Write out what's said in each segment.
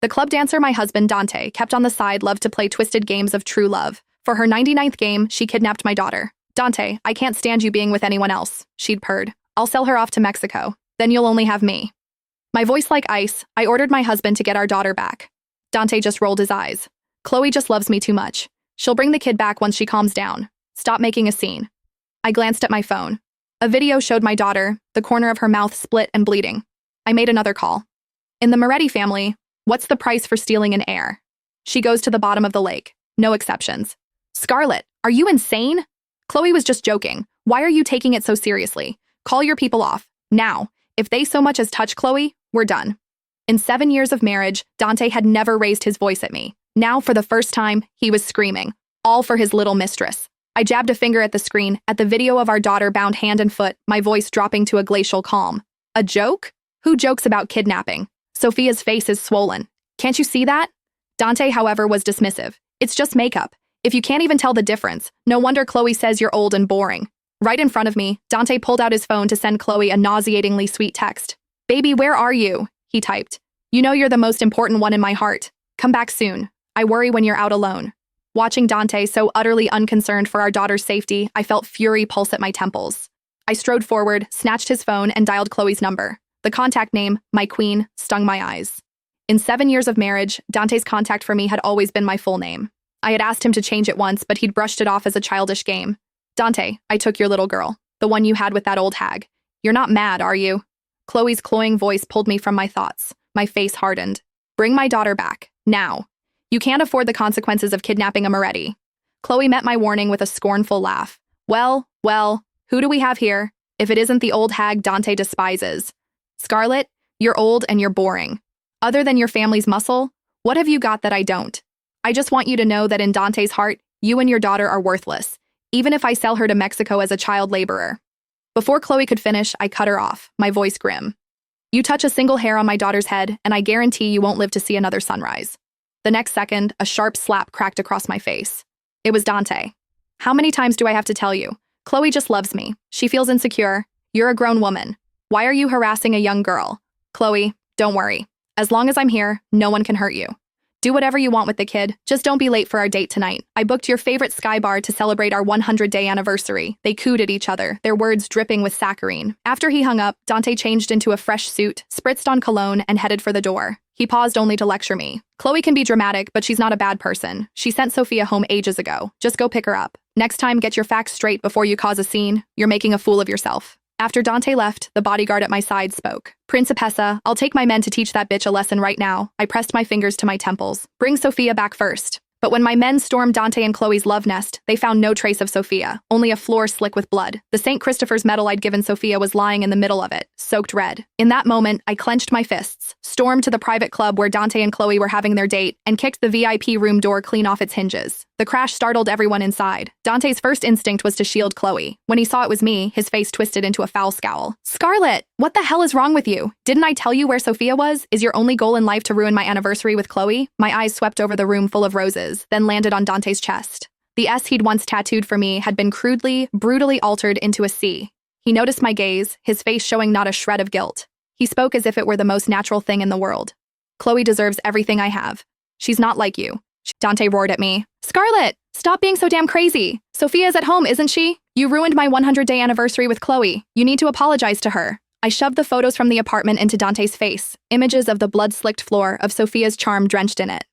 The club dancer my husband, Dante, kept on the side loved to play twisted games of true love. For her 99th game, she kidnapped my daughter. Dante, I can't stand you being with anyone else, she'd purred. I'll sell her off to Mexico. Then you'll only have me. My voice like ice, I ordered my husband to get our daughter back. Dante just rolled his eyes. Chloe just loves me too much. She'll bring the kid back once she calms down. Stop making a scene. I glanced at my phone. A video showed my daughter, the corner of her mouth split and bleeding. I made another call. In the Moretti family, what's the price for stealing an heir? She goes to the bottom of the lake. No exceptions. Scarlett, are you insane? Chloe was just joking. Why are you taking it so seriously? Call your people off. Now. If they so much as touch Chloe, we're done. In 7 years of marriage, Dante had never raised his voice at me. Now, for the first time, he was screaming. All for his little mistress. I jabbed a finger at the screen, at the video of our daughter bound hand and foot, my voice dropping to a glacial calm. A joke? Who jokes about kidnapping? Sophia's face is swollen. Can't you see that? Dante, however, was dismissive. It's just makeup. If you can't even tell the difference, no wonder Chloe says you're old and boring. Right in front of me, Dante pulled out his phone to send Chloe a nauseatingly sweet text. Baby, where are you? He typed. You know you're the most important one in my heart. Come back soon. I worry when you're out alone. Watching Dante so utterly unconcerned for our daughter's safety, I felt fury pulse at my temples. I strode forward, snatched his phone, and dialed Chloe's number. The contact name, my queen, stung my eyes. In 7 years of marriage, Dante's contact for me had always been my full name. I had asked him to change it once, but he'd brushed it off as a childish game. Dante, I took your little girl, the one you had with that old hag. You're not mad, are you? Chloe's cloying voice pulled me from my thoughts. My face hardened. Bring my daughter back, now. You can't afford the consequences of kidnapping a Moretti. Chloe met my warning with a scornful laugh. Well, who do we have here, if it isn't the old hag Dante despises? Scarlett, you're old and you're boring. Other than your family's muscle, what have you got that I don't? I just want you to know that in Dante's heart, you and your daughter are worthless, even if I sell her to Mexico as a child laborer. Before Chloe could finish, I cut her off, my voice grim. You touch a single hair on my daughter's head, and I guarantee you won't live to see another sunrise. The next second, a sharp slap cracked across my face. It was Dante. How many times do I have to tell you? Chloe just loves me. She feels insecure. You're a grown woman. Why are you harassing a young girl? Chloe, don't worry. As long as I'm here, no one can hurt you. Do whatever you want with the kid, just don't be late for our date tonight. I booked your favorite Sky Bar to celebrate our 100-day anniversary. They cooed at each other, their words dripping with saccharine. After he hung up, Dante changed into a fresh suit, spritzed on cologne, and headed for the door. He paused only to lecture me. Chloe can be dramatic, but she's not a bad person. She sent Sophia home ages ago. Just go pick her up. Next time, get your facts straight before you cause a scene. You're making a fool of yourself. After Dante left, the bodyguard at my side spoke. Principessa, I'll take my men to teach that bitch a lesson right now. I pressed my fingers to my temples. Bring Sophia back first. But when my men stormed Dante and Chloe's love nest, they found no trace of Sophia, only a floor slick with blood. The St. Christopher's medal I'd given Sophia was lying in the middle of it, soaked red. In that moment, I clenched my fists, stormed to the private club where Dante and Chloe were having their date, and kicked the VIP room door clean off its hinges. The crash startled everyone inside. Dante's first instinct was to shield Chloe. When he saw it was me, his face twisted into a foul scowl. Scarlett, what the hell is wrong with you? Didn't I tell you where Sophia was? Is your only goal in life to ruin my anniversary with Chloe? My eyes swept over the room full of roses, then landed on Dante's chest. The S he'd once tattooed for me had been crudely, brutally altered into a C. He noticed my gaze, his face showing not a shred of guilt. He spoke as if it were the most natural thing in the world. Chloe deserves everything I have. She's not like you. Dante roared at me. Scarlett, stop being so damn crazy. Sophia's at home, isn't she? You ruined my 100-day anniversary with Chloe. You need to apologize to her. I shoved the photos from the apartment into Dante's face, images of the blood-slicked floor of Sophia's charm drenched in it.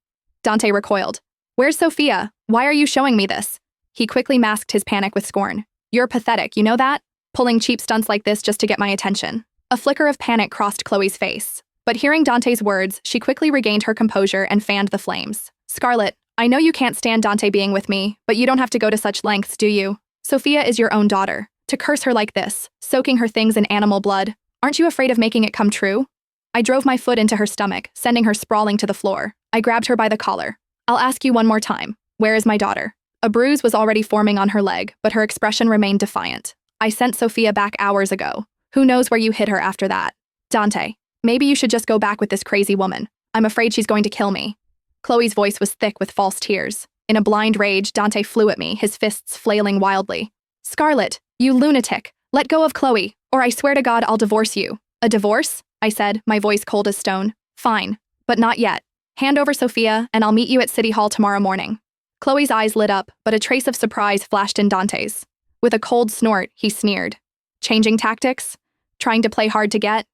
Dante recoiled. Where's Sophia? Why are you showing me this? He quickly masked his panic with scorn. You're pathetic, you know that? Pulling cheap stunts like this just to get my attention. A flicker of panic crossed Chloe's face. But hearing Dante's words, she quickly regained her composure and fanned the flames. Scarlett, I know you can't stand Dante being with me, but you don't have to go to such lengths, do you? Sophia is your own daughter. To curse her like this, soaking her things in animal blood, aren't you afraid of making it come true? I drove my foot into her stomach, sending her sprawling to the floor. I grabbed her by the collar. I'll ask you one more time. Where is my daughter? A bruise was already forming on her leg, but her expression remained defiant. I sent Sophia back hours ago. Who knows where you hid her after that? Dante, maybe you should just go back with this crazy woman. I'm afraid she's going to kill me. Chloe's voice was thick with false tears. In a blind rage, Dante flew at me, his fists flailing wildly. Scarlett, you lunatic. Let go of Chloe, or I swear to God I'll divorce you. A divorce? I said, my voice cold as stone. Fine, but not yet. Hand over Sophia, and I'll meet you at City Hall tomorrow morning. Chloe's eyes lit up, but a trace of surprise flashed in Dante's. With a cold snort, he sneered. Changing tactics? Trying to play hard to get?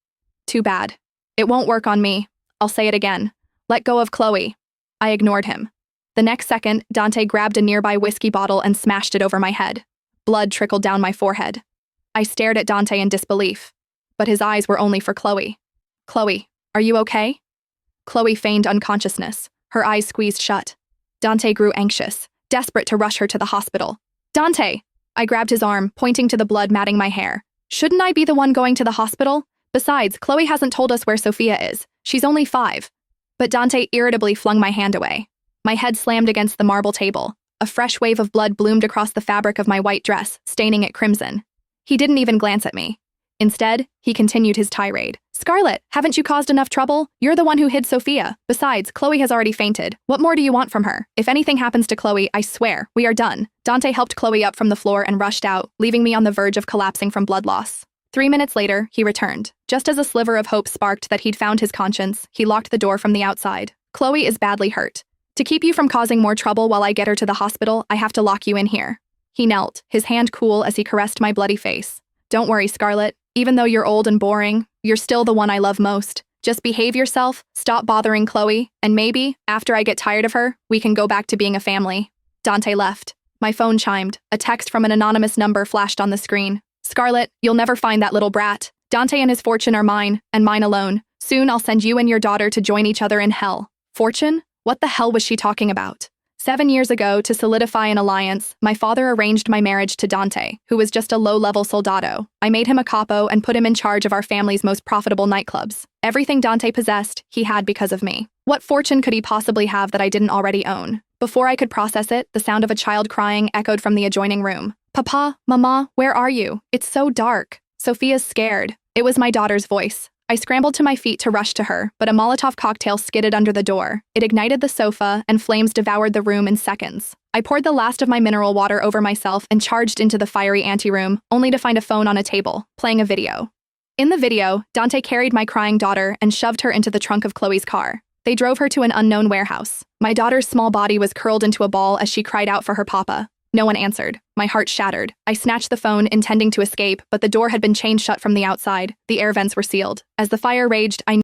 Too bad. It won't work on me. I'll say it again. Let go of Chloe. I ignored him. The next second, Dante grabbed a nearby whiskey bottle and smashed it over my head. Blood trickled down my forehead. I stared at Dante in disbelief, but his eyes were only for Chloe. Chloe, are you okay? Chloe feigned unconsciousness, her eyes squeezed shut. Dante grew anxious, desperate to rush her to the hospital. Dante! I grabbed his arm, pointing to the blood matting my hair. Shouldn't I be the one going to the hospital? Besides, Chloe hasn't told us where Sophia is. She's only 5. But Dante irritably flung my hand away. My head slammed against the marble table. A fresh wave of blood bloomed across the fabric of my white dress, staining it crimson. He didn't even glance at me. Instead, he continued his tirade. Scarlett, haven't you caused enough trouble? You're the one who hid Sophia. Besides, Chloe has already fainted. What more do you want from her? If anything happens to Chloe, I swear, we are done. Dante helped Chloe up from the floor and rushed out, leaving me on the verge of collapsing from blood loss. 3 minutes later, he returned. Just as a sliver of hope sparked that he'd found his conscience, he locked the door from the outside. Chloe is badly hurt. To keep you from causing more trouble while I get her to the hospital, I have to lock you in here. He knelt, his hand cool as he caressed my bloody face. Don't worry, Scarlett. Even though you're old and boring, you're still the one I love most. Just behave yourself, stop bothering Chloe, and maybe, after I get tired of her, we can go back to being a family. Dante left. My phone chimed. A text from an anonymous number flashed on the screen. Scarlett, you'll never find that little brat. Dante and his fortune are mine, and mine alone. Soon I'll send you and your daughter to join each other in hell. Fortune? What the hell was she talking about? 7 years ago, to solidify an alliance, my father arranged my marriage to Dante, who was just a low-level soldado. I made him a capo and put him in charge of our family's most profitable nightclubs. Everything Dante possessed, he had because of me. What fortune could he possibly have that I didn't already own? Before I could process it, the sound of a child crying echoed from the adjoining room. Papa, Mama, where are you? It's so dark. Sophia's scared. It was my daughter's voice. I scrambled to my feet to rush to her, but a Molotov cocktail skidded under the door. It ignited the sofa, and flames devoured the room in seconds. I poured the last of my mineral water over myself and charged into the fiery anteroom, only to find a phone on a table, playing a video. In the video, Dante carried my crying daughter and shoved her into the trunk of Chloe's car. They drove her to an unknown warehouse. My daughter's small body was curled into a ball as she cried out for her papa. No one answered. My heart shattered. I snatched the phone, intending to escape, but the door had been chained shut from the outside. The air vents were sealed. As the fire raged, I